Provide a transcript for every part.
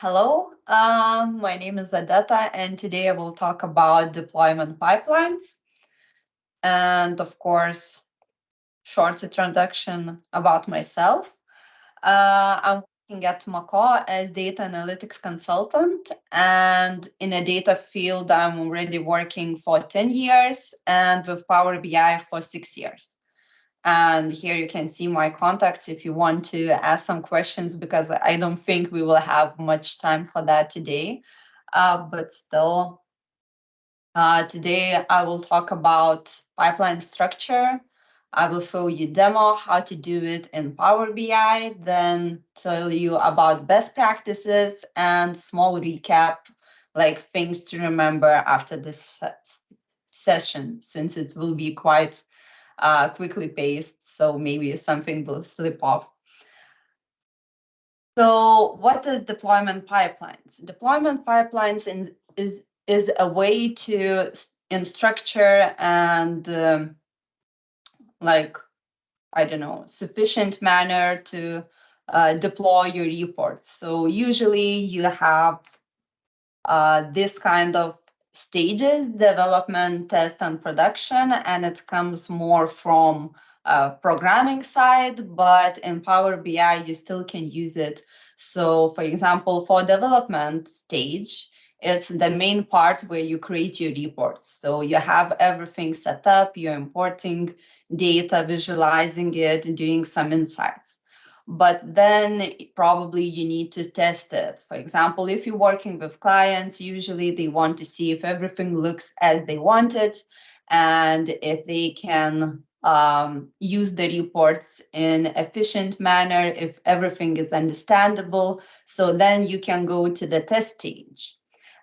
Hello, my name is Odeta, and today I will talk about deployment pipelines. And of course, short introduction about myself. I'm working at Macaw as data analytics consultant, and in a data field, I'm already working for 10 years and with Power BI for 6 years. And here you can see my contacts if you want to ask some questions, because I don't think we will have much time for that today. But still, today I will talk about pipeline structure. I will show you demo how to do it in Power BI, then tell you about best practices and small recap, like things to remember after this session, since it will be quite quickly paced, so maybe something will slip off. So what is deployment pipelines? Deployment pipelines is a way to in structure and I don't know, sufficient manner to deploy your reports. So usually you have this kind of stages: development, test, and production, and it comes more from programming side, but in Power BI you still can use it. So for example, for development stage, it's the main part where you create your reports. So you have everything set up, you're importing data, visualizing it, doing some insights. But then probably you need to test it. For example, if you're working with clients, usually they want to see if everything looks as they want it, and if they can use the reports in efficient manner, if everything is understandable. So then you can go to the test stage.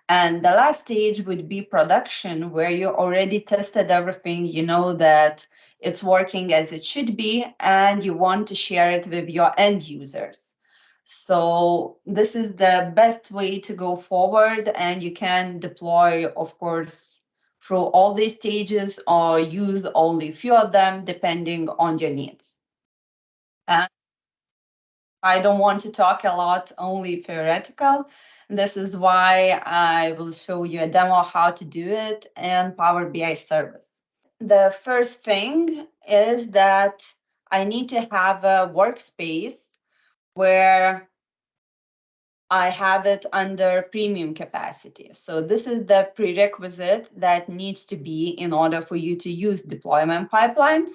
And the last stage would be production, where you already tested everything, you know that it's working as it should be, and you want to share it with your end users. So this is the best way to go forward, and you can deploy, of course, through all these stages or use only a few of them depending on your needs. And I don't want to talk a lot, only theoretical. This is why I will show you a demo how to do it in Power BI service. The first thing is that I need to have a workspace where I have it under premium capacity. So this is the prerequisite that needs to be in order for you to use deployment pipelines.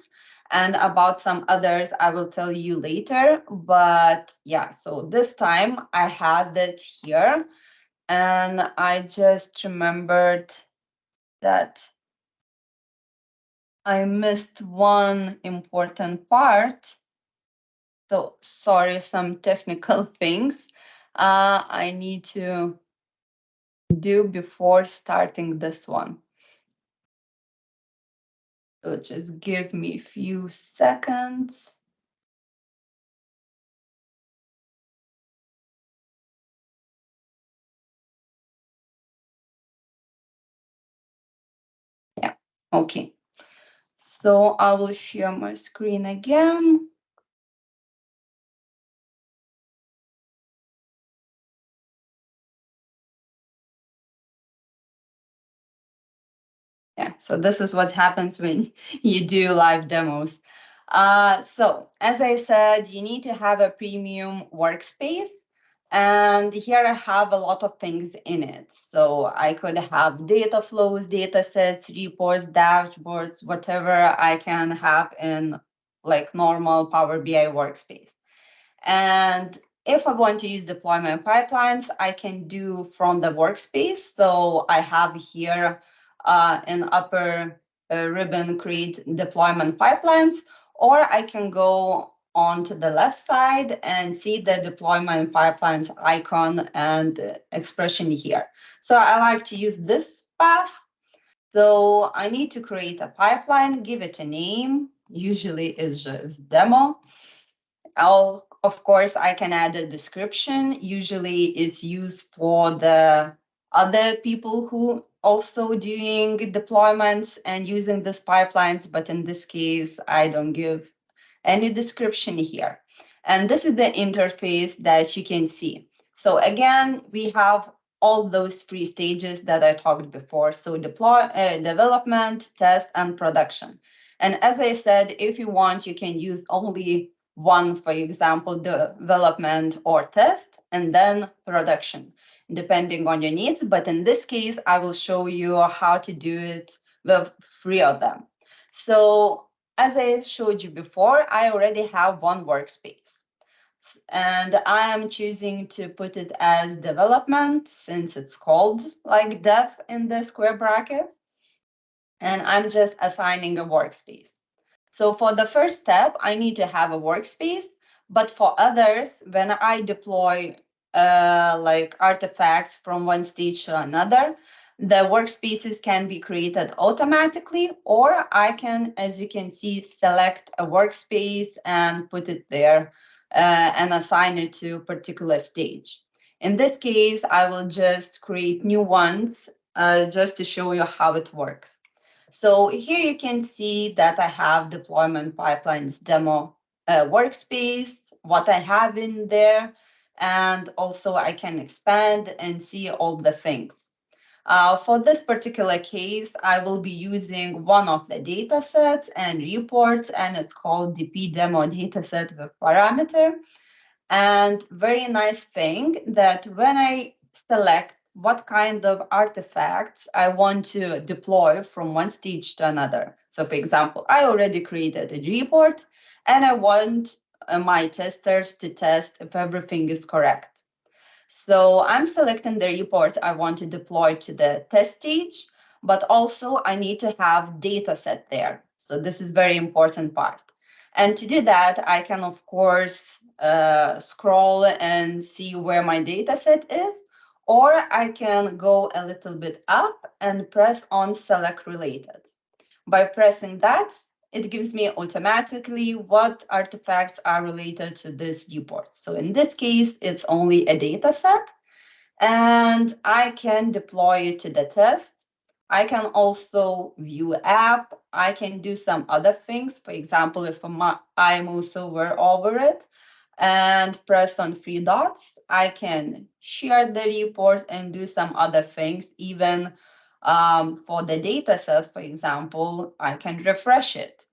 And about some others, I will tell you later. But yeah, so this time I had it here, and I just remembered that I missed one important part. So sorry, some technical things I need to do before starting this one. So just give me a few seconds. Yeah, okay. So I will share my screen again. Yeah, so this is what happens when you do live demos. So as I said, you need to have a premium workspace. And here I have a lot of things in it. So I could have data flows, data sets, reports, dashboards, whatever I can have in like normal Power BI workspace. And if I want to use deployment pipelines, I can do from the workspace. So I have here in upper ribbon, create deployment pipelines, or I can go on to the left side and see the deployment pipelines icon and expression here. So I like to use this path. So I need to create a pipeline, give it a name. Usually it's just demo. Of course, I can add a description. Usually it's used for the other people who also doing deployments and using these pipelines, but in this case, I don't give any description here. And this is the interface that you can see. So again, we have all those three stages that I talked before. So development, test, and production. And as I said, if you want, you can use only one, for example, development or test, and then production, depending on your needs. But in this case, I will show you how to do it with three of them. So as I showed you before, I already have one workspace. And I am choosing to put it as development since it's called like dev in the square brackets. And I'm just assigning a workspace. So for the first step, I need to have a workspace. But for others, when I deploy like artifacts from one stage to another, the workspaces can be created automatically, or I can, as you can see, select a workspace and put it there and assign it to a particular stage. In this case, I will just create new ones just to show you how it works. So here you can see that I have deployment pipelines demo workspace, what I have in there, and also I can expand and see all the things. For this particular case, I will be using one of the data sets and reports, and it's called DP demo dataset with parameter. And very nice thing that when I select what kind of artifacts I want to deploy from one stage to another. So for example, I already created a report and I want my testers to test if everything is correct. So I'm selecting the report I want to deploy to the test stage, but also I need to have data set there. So this is very important part. And to do that, I can, of course, scroll and see where my data set is, or I can go a little bit up and press on select related. By pressing that, it gives me automatically what artifacts are related to this report. So in this case, it's only a data set, and I can deploy it to the test. I can also view app. I can do some other things. For example, if I mouse over it and press on three dots, I can share the report and do some other things. Even for the data set, for example, I can refresh it.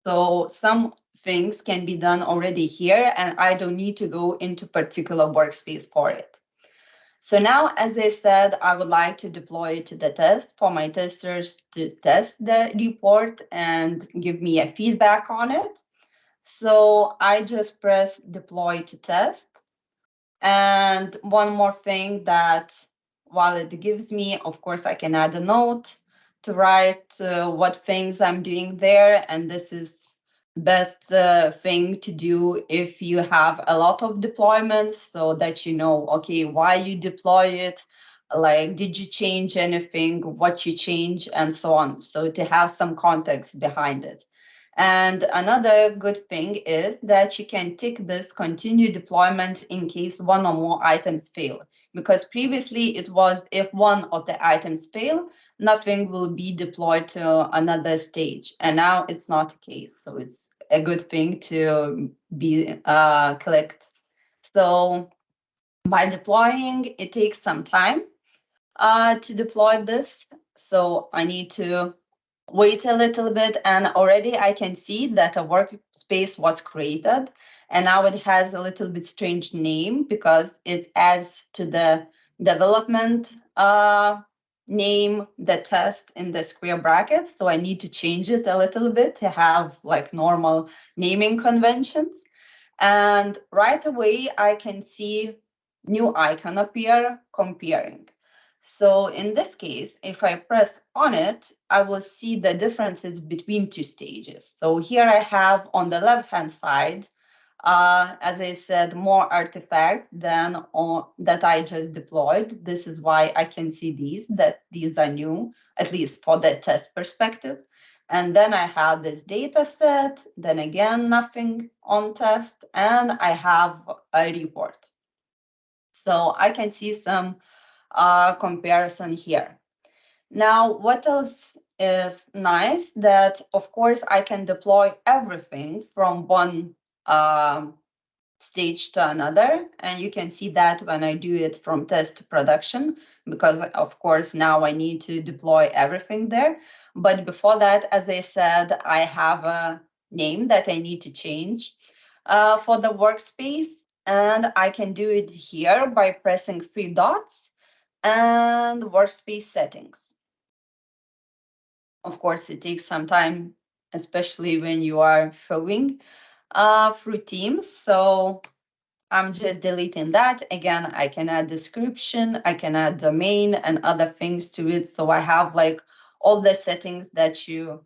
So some things can be done already here, and I don't need to go into particular workspace for it. So now, as I said, I would like to deploy it to the test for my testers to test the report and give me a feedback on it. So I just press deploy to test. And one more thing that while it gives me, of course, I can add a note to write what things I'm doing there. And this is best thing to do if you have a lot of deployments, so that you know, okay, why you deploy it, like did you change anything, what you change, and so on. So to have some context behind it. And another good thing is that you can tick this continue deployment in case one or more items fail, because previously it was if one of the items fail, nothing will be deployed to another stage. And now it's not the case. So it's a good thing to be clicked. So by deploying, it takes some time to deploy this. So I need to wait a little bit, and already I can see that a workspace was created, and now it has a little bit strange name because it adds to the development name the test in the square brackets. So I need to change it a little bit to have like normal naming conventions. And right away I can see new icon appear comparing. So in this case, if I press on it, I will see the differences between two stages. So here I have on the left-hand side, as I said, more artifacts than that I just deployed. This is why I can see that these are new, at least for the test perspective. And then I have this data set, then again, nothing on test, and I have a report. So I can see some comparison here. Now, what else is nice that, of course, I can deploy everything from one stage to another. And you can see that when I do it from test to production, because of course now I need to deploy everything there. But before that, as I said, I have a name that I need to change for the workspace. And I can do it here by pressing 3 dots and workspace settings. Of course, it takes some time, especially when you are showing through Teams. So I'm just deleting that. Again, I can add description, I can add domain and other things to it. So I have like all the settings that you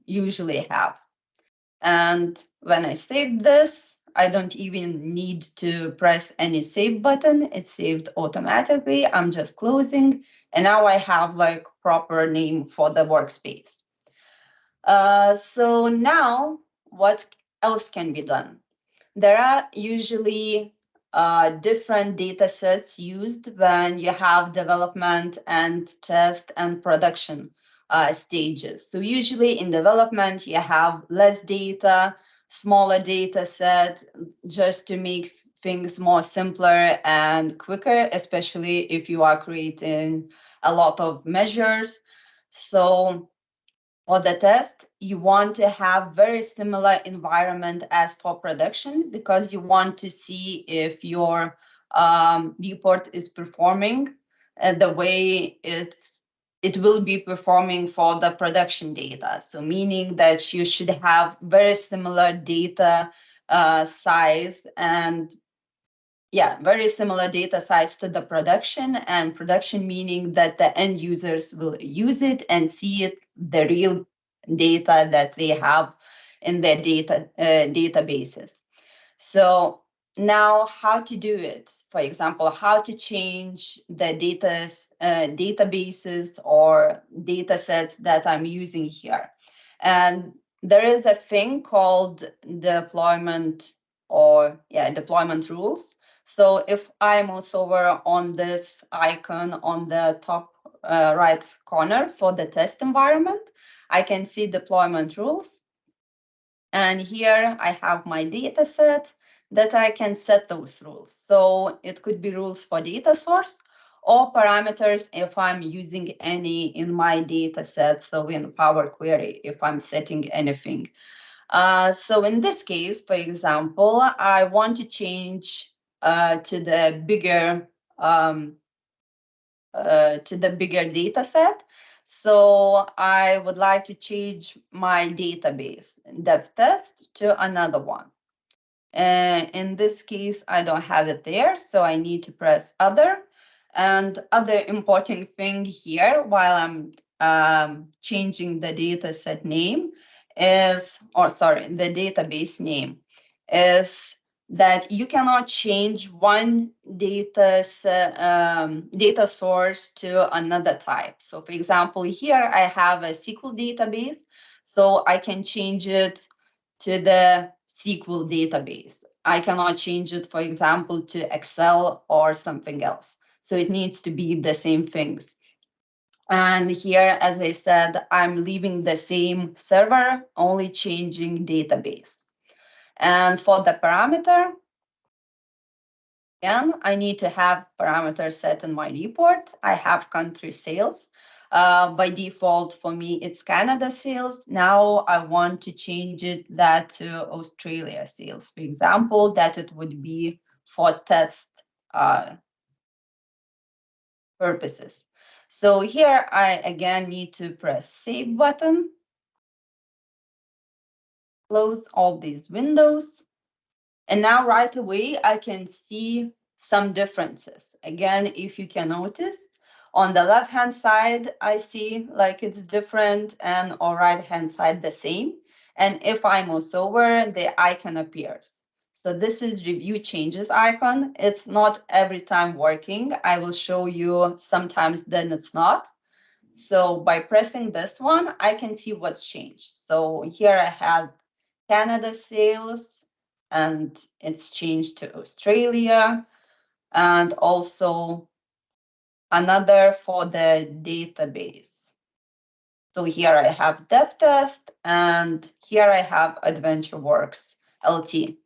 usually have. And when I save this, I don't even need to press any save button. It's saved automatically. I'm just closing. And now I have like proper name for the workspace. So now what else can be done? There are usually different data sets used when you have development and test and production stages. So usually in development, you have less data, smaller data set, just to make things more simpler and quicker, especially if you are creating a lot of measures. So for the test, you want to have very similar environment as for production, because you want to see if your report is performing the way it will be performing for the production data. So meaning that you should have very similar data size and very similar data size to the production, and production meaning that the end users will use it and see it, the real data that they have in their databases. So now how to do it? For example, how to change the databases or data sets that I'm using here. And there is a thing called deployment deployment rules. So if I mouse over on this icon on the top right corner for the test environment, I can see deployment rules. And here I have my data set that I can set those rules. So it could be rules for data source or parameters if I'm using any in my data set. So in Power Query, if I'm setting anything. So in this case, for example, I want to change to the bigger data set. So I would like to change my database dev test to another one. In this case, I don't have it there, so I need to press other. And other important thing here, while I'm changing the dataset name is, the database name is that you cannot change one data source to another type. So for example, here I have a SQL database, so I can change it to the SQL database. I cannot change it, for example, to Excel or something else. So it needs to be the same things. And here, as I said, I'm leaving the same server, only changing database. And for the parameter, again, I need to have parameters set in my report. I have country sales. By default, for me, it's Canada sales. Now I want to change that to Australia sales. For example, that it would be for test purposes. So here I again need to press save button, close all these windows. And now right away, I can see some differences. Again, if you can notice, on the left-hand side, I see like it's different, and on right-hand side, the same. And if I mouse over, the icon appears. So this is review changes icon. It's not every time working. I will show you sometimes then it's not. So by pressing this one, I can see what's changed. So here I have Canada sales, and it's changed to Australia, and also another for the database. So here I have dev test, and here I have AdventureWorks LT.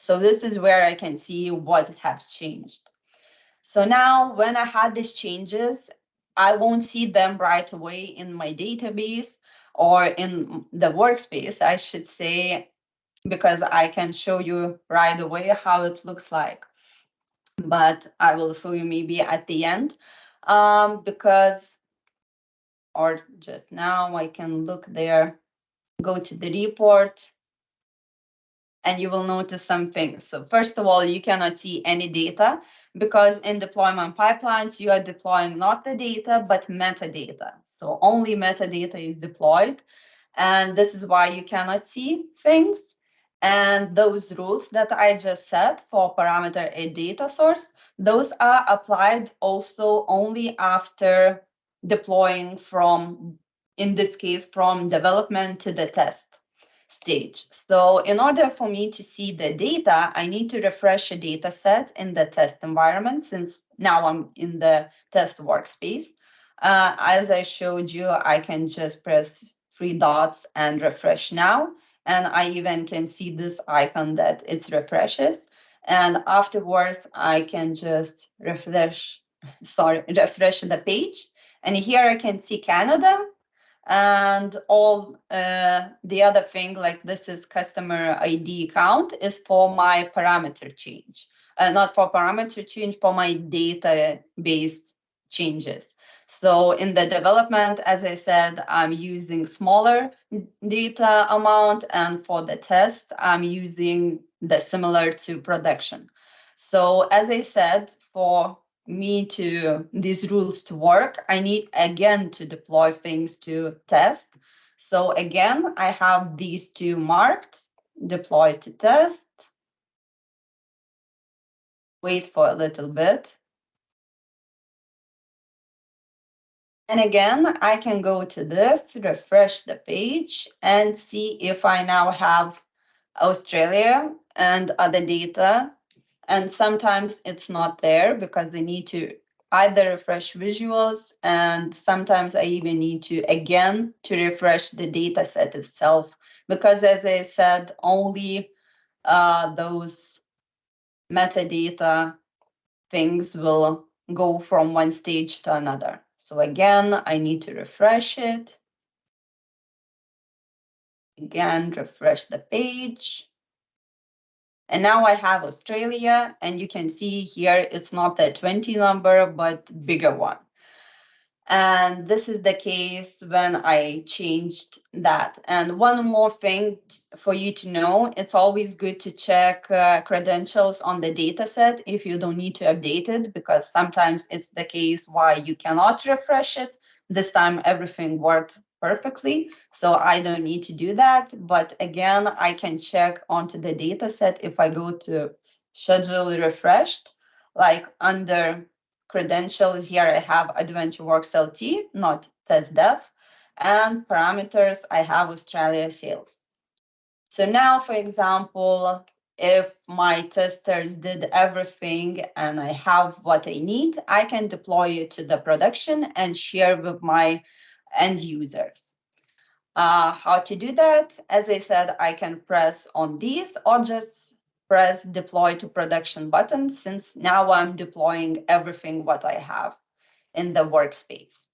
So this is where I can see what has changed. So now when I had these changes, I won't see them right away in my database or in the workspace, I should say, because I can show you right away how it looks like. But I will show you maybe at the end, because, or just now I can look there, go to the report, and you will notice something. So first of all, you cannot see any data because in deployment pipelines, you are deploying not the data, but metadata. So only metadata is deployed. And this is why you cannot see things. And those rules that I just said for parameter a data source, those are applied also only after deploying from, in this case, from development to the test stage. So in order for me to see the data, I need to refresh a data set in the test environment, since now I'm in the test workspace. As I showed you, I can just press 3 dots and refresh now. And I even can see this icon that it refreshes. And afterwards, I can just refresh the page. And here I can see Canada, and all the other thing, like this is customer ID count, is for my parameter change, not for parameter change, for my database changes. So in the development, as I said, I'm using smaller data amount, and for the test, I'm using the similar to production. So as I said, for me to these rules to work, I need again to deploy things to test. So again, I have these two marked, deploy to test. Wait for a little bit. And again, I can go to this, refresh the page, and see if I now have Australia and other data. And sometimes it's not there because I need to either refresh visuals, and sometimes I even need to again to refresh the data set itself, because as I said, only those metadata things will go from one stage to another. So again, I need to refresh it. Again, refresh the page. And now I have Australia, and you can see here it's not the 20 number, but bigger one. And this is the case when I changed that. And one more thing for you to know, it's always good to check credentials on the data set if you don't need to update it, because sometimes it's the case why you cannot refresh it. This time everything worked perfectly, so I don't need to do that. But again, I can check onto the data set if I go to schedule refreshed, like under credentials here, I have AdventureWorks LT, not test dev, and parameters, I have Australia sales. So now, for example, if my testers did everything and I have what I need, I can deploy it to the production and share with my end users. How to do that? As I said, I can press on these or just press deploy to production button, since now I'm deploying everything what I have in the workspace.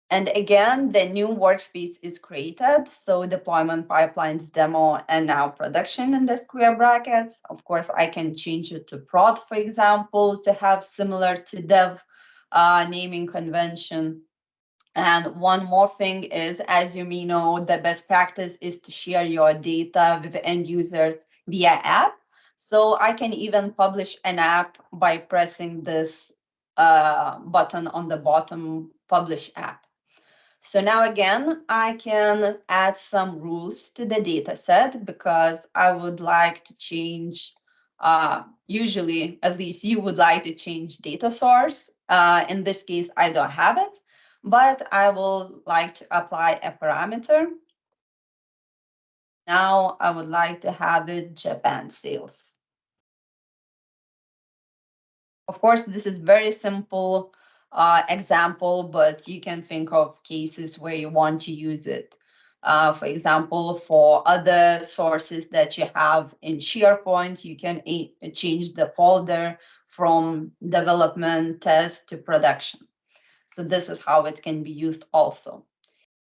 And again, the new workspace is created. So deployment pipelines, demo, and now production in the square brackets. Of course, I can change it to prod, for example, to have similar to dev naming convention. And one more thing is, as you may know, the best practice is to share your data with end users via app. So I can even publish an app by pressing this button on the bottom, publish app. So now again, I can add some rules to the data set because I would like to change, usually, at least you would like to change data source. In this case, I don't have it, but I will like to apply a parameter. Now I would like to have it Japan sales. Of course, this is very simple example, but you can think of cases where you want to use it. For example, for other sources that you have in SharePoint, you can change the folder from development, test to production. So this is how it can be used also.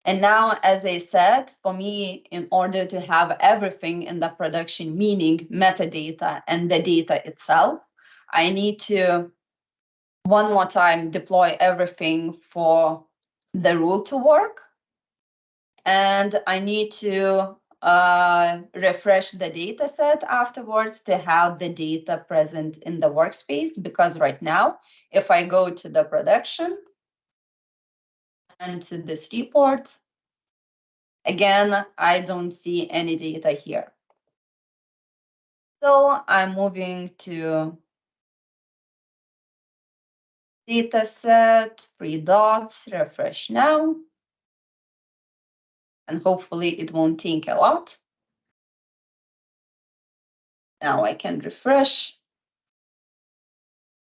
And now, as I said, for me, in order to have everything in the production, meaning metadata and the data itself, I need to one more time deploy everything for the rule to work. And I need to refresh the data set afterwards to have the data present in the workspace, because right now, if I go to the production and to this report, again, I don't see any data here. So I'm moving to data set, 3 dots, refresh now. And hopefully it won't take a lot. Now I can refresh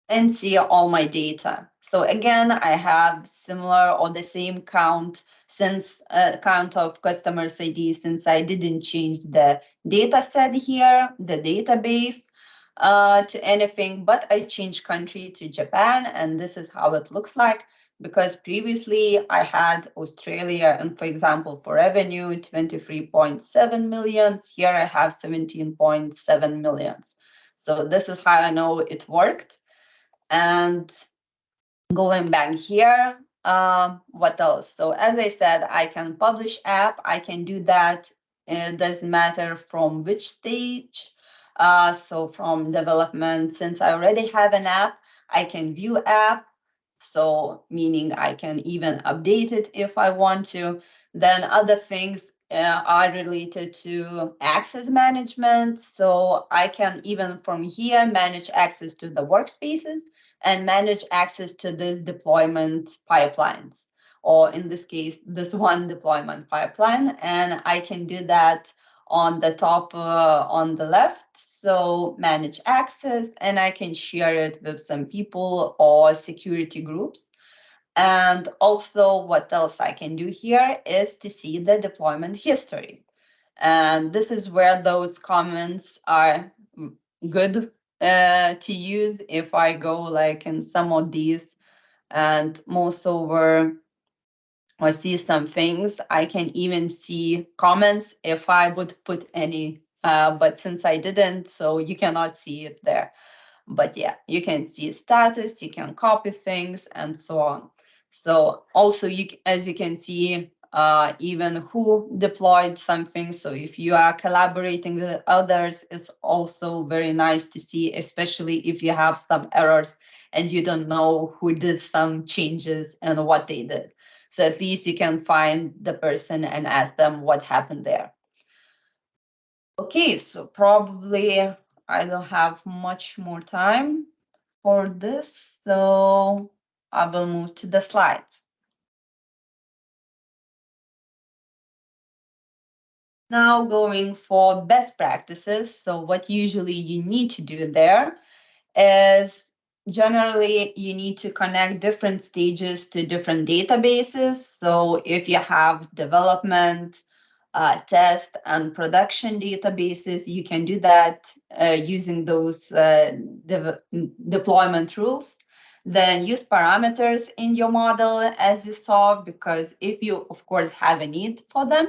and see all my data. So again, I have similar or the same count since count of customers ID, since I didn't change the data set here, the database to anything, but I changed country to Japan, and this is how it looks like, because previously I had Australia, and for example, for revenue, 23.7 million. Here I have 17.7 million. So this is how I know it worked. And going back here, what else? So as I said, I can publish app. I can do that. It doesn't matter from which stage. So from development, since I already have an app, I can view app. So meaning I can even update it if I want to. Then other things are related to access management. So I can even from here manage access to the workspaces and manage access to this deployment pipelines, or in this case, this one deployment pipeline. And I can do that on the top, on the left. So manage access, and I can share it with some people or security groups. And also what else I can do here is to see the deployment history. And this is where those comments are good to use. If I go like in some of these and mouse over or see some things, I can even see comments if I would put any, but since I didn't, so you cannot see it there. But yeah, you can see status, you can copy things and so on. So also, as you can see, even who deployed something. So if you are collaborating with others, it's also very nice to see, especially if you have some errors and you don't know who did some changes and what they did. So at least you can find the person and ask them what happened there. Okay, so probably I don't have much more time for this, so I will move to the slides. Now going for best practices. So what usually you need to do there is generally you need to connect different stages to different databases. So if you have development, test and production databases, you can do that using those deployment rules. Then use parameters in your model as you saw, because if you of course have a need for them.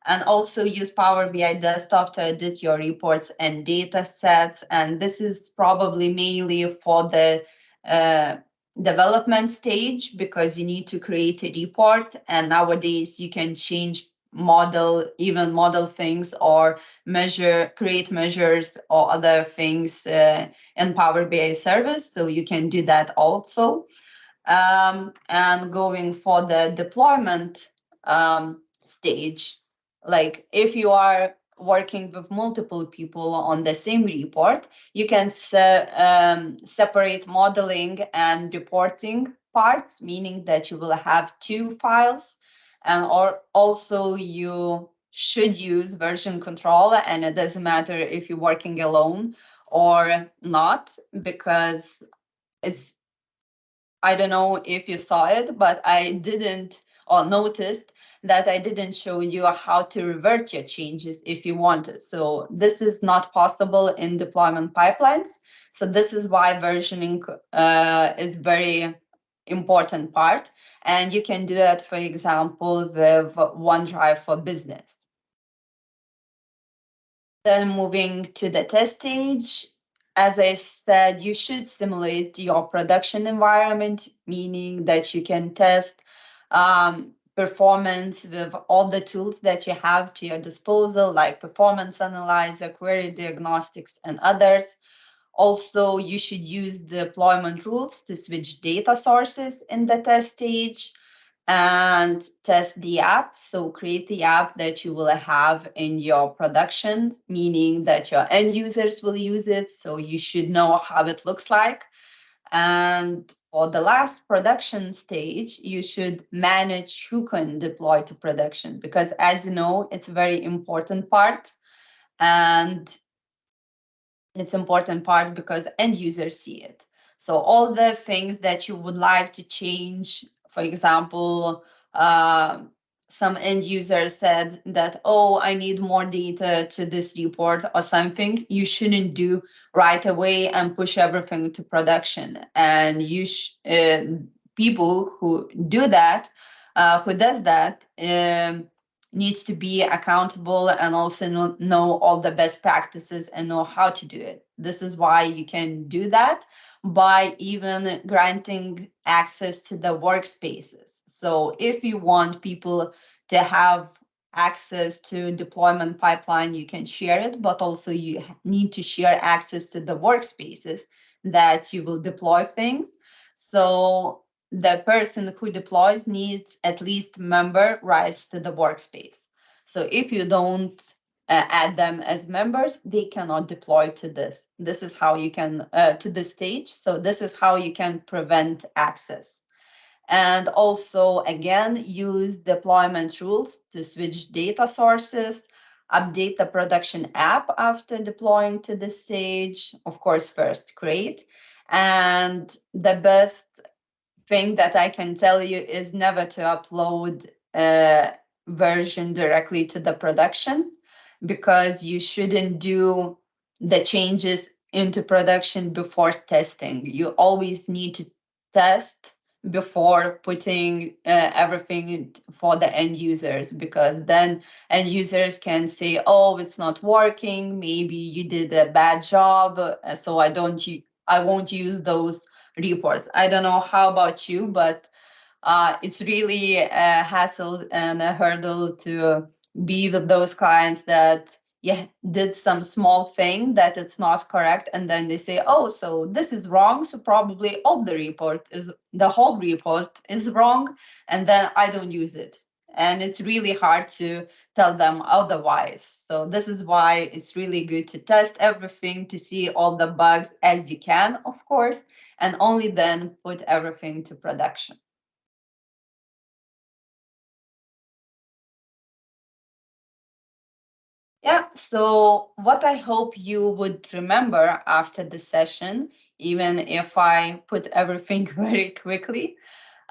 And also use Power BI Desktop to edit your reports and data sets. And this is probably mainly for the development stage, because you need to create a report. And nowadays you can change even model things or create measures or other things in Power BI service. So you can do that also. And going for the deployment stage, like if you are working with multiple people on the same report, you can separate modeling and reporting parts, meaning that you will have 2 files. And also you should use version control, and it doesn't matter if you're working alone or not, because I don't know if you saw it, but I didn't or noticed that I didn't show you how to revert your changes if you wanted. So this is not possible in deployment pipelines. So this is why versioning is very important part. And you can do it, for example, with OneDrive for Business. Then moving to the test stage, as I said, you should simulate your production environment, meaning that you can test performance with all the tools that you have to your disposal, like performance analyzer, query diagnostics, and others. Also, you should use deployment rules to switch data sources in the test stage and test the app. So create the app that you will have in your production, meaning that your end users will use it. So you should know how it looks like. And for the last production stage, you should manage who can deploy to production, because as you know, it's a very important part. And it's important part because end users see it. So all the things that you would like to change, for example, some end user said that, oh, I need more data to this report or something, you shouldn't do right away and push everything to production. And you people who do that, who does that, needs to be accountable and also know all the best practices and know how to do it. This is why you can do that by even granting access to the workspaces. So if you want people to have access to deployment pipeline, you can share it, but also you need to share access to the workspaces that you will deploy things. So the person who deploys needs at least member rights to the workspace. So if you don't add them as members, they cannot deploy to this. This is how you can, to this stage. So this is how you can prevent access. And also, again, use deployment rules to switch data sources, update the production app after deploying to the stage. Of course, first create. And the best thing that I can tell you is never to upload a version directly to the production, because you shouldn't do the changes into production before testing. You always need to test before putting everything for the end users, because then end users can say, oh, it's not working, maybe you did a bad job, so I won't use those reports. I don't know how about you, but it's really a hassle and a hurdle to be with those clients that did some small thing that it's not correct, and then they say, oh, so this is wrong, so probably the whole report is wrong, and then I don't use it. And it's really hard to tell them otherwise. So this is why it's really good to test everything to see all the bugs as you can, of course, and only then put everything to production. Yeah, so what I hope you would remember after the session, even if I put everything very quickly.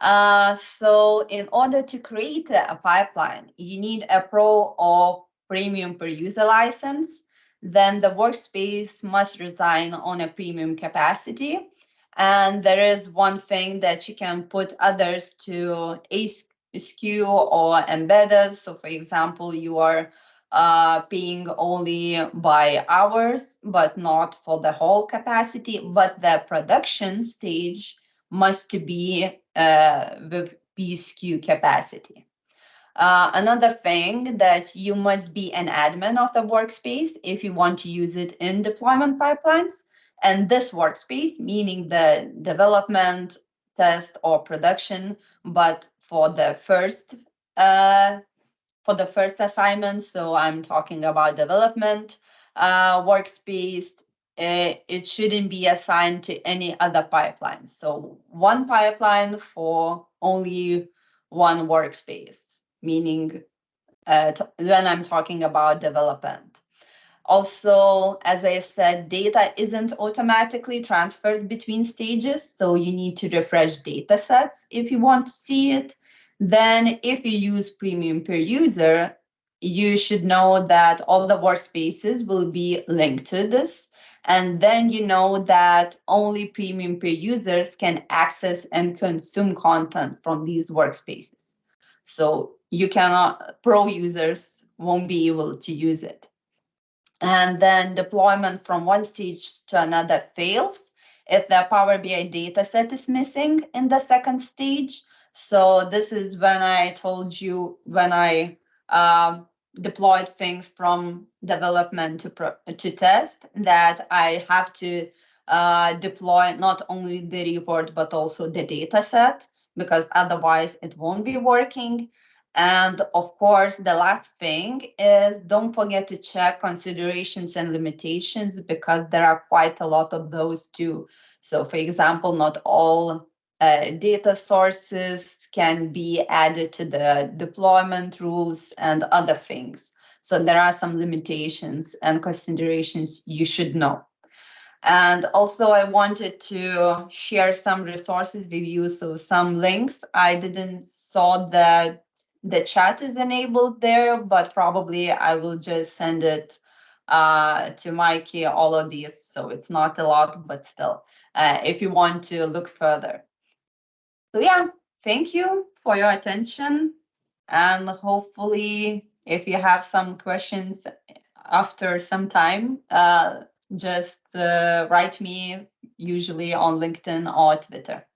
So in order to create a pipeline, you need a pro or premium per user license. Then the workspace must reside on a premium capacity. And there is one thing that you can put others to a SKU or embedded. So for example, you are paying only by hours, but not for the whole capacity. But the production stage must be with PSQ capacity. Another thing that you must be an admin of the workspace if you want to use it in deployment pipelines. And this workspace, meaning the development, test, or production, but for the first assignment, so I'm talking about development workspace, it shouldn't be assigned to any other pipeline. So one pipeline for only one workspace, meaning when I'm talking about development. Also, as I said, data isn't automatically transferred between stages, so you need to refresh data sets if you want to see it. Then if you use premium per user, you should know that all the workspaces will be linked to this. And then you know that only premium per users can access and consume content from these workspaces. So you cannot, pro users won't be able to use it. And then deployment from one stage to another fails if the Power BI dataset is missing in the second stage. So this is when I told you when I deployed things from development to test, that I have to deploy not only the report but also the dataset, because otherwise it won't be working. And of course, the last thing is don't forget to check considerations and limitations, because there are quite a lot of those too. So for example, not all data sources can be added to the deployment rules and other things. So there are some limitations and considerations you should know. And also I wanted to share some resources with you. So some links, I didn't saw that the chat is enabled there, but probably I will just send it to Mikey, all of these. So it's not a lot, but still, if you want to look further. So yeah, thank you for your attention. And hopefully, if you have some questions after some time, just write me, usually on LinkedIn or Twitter.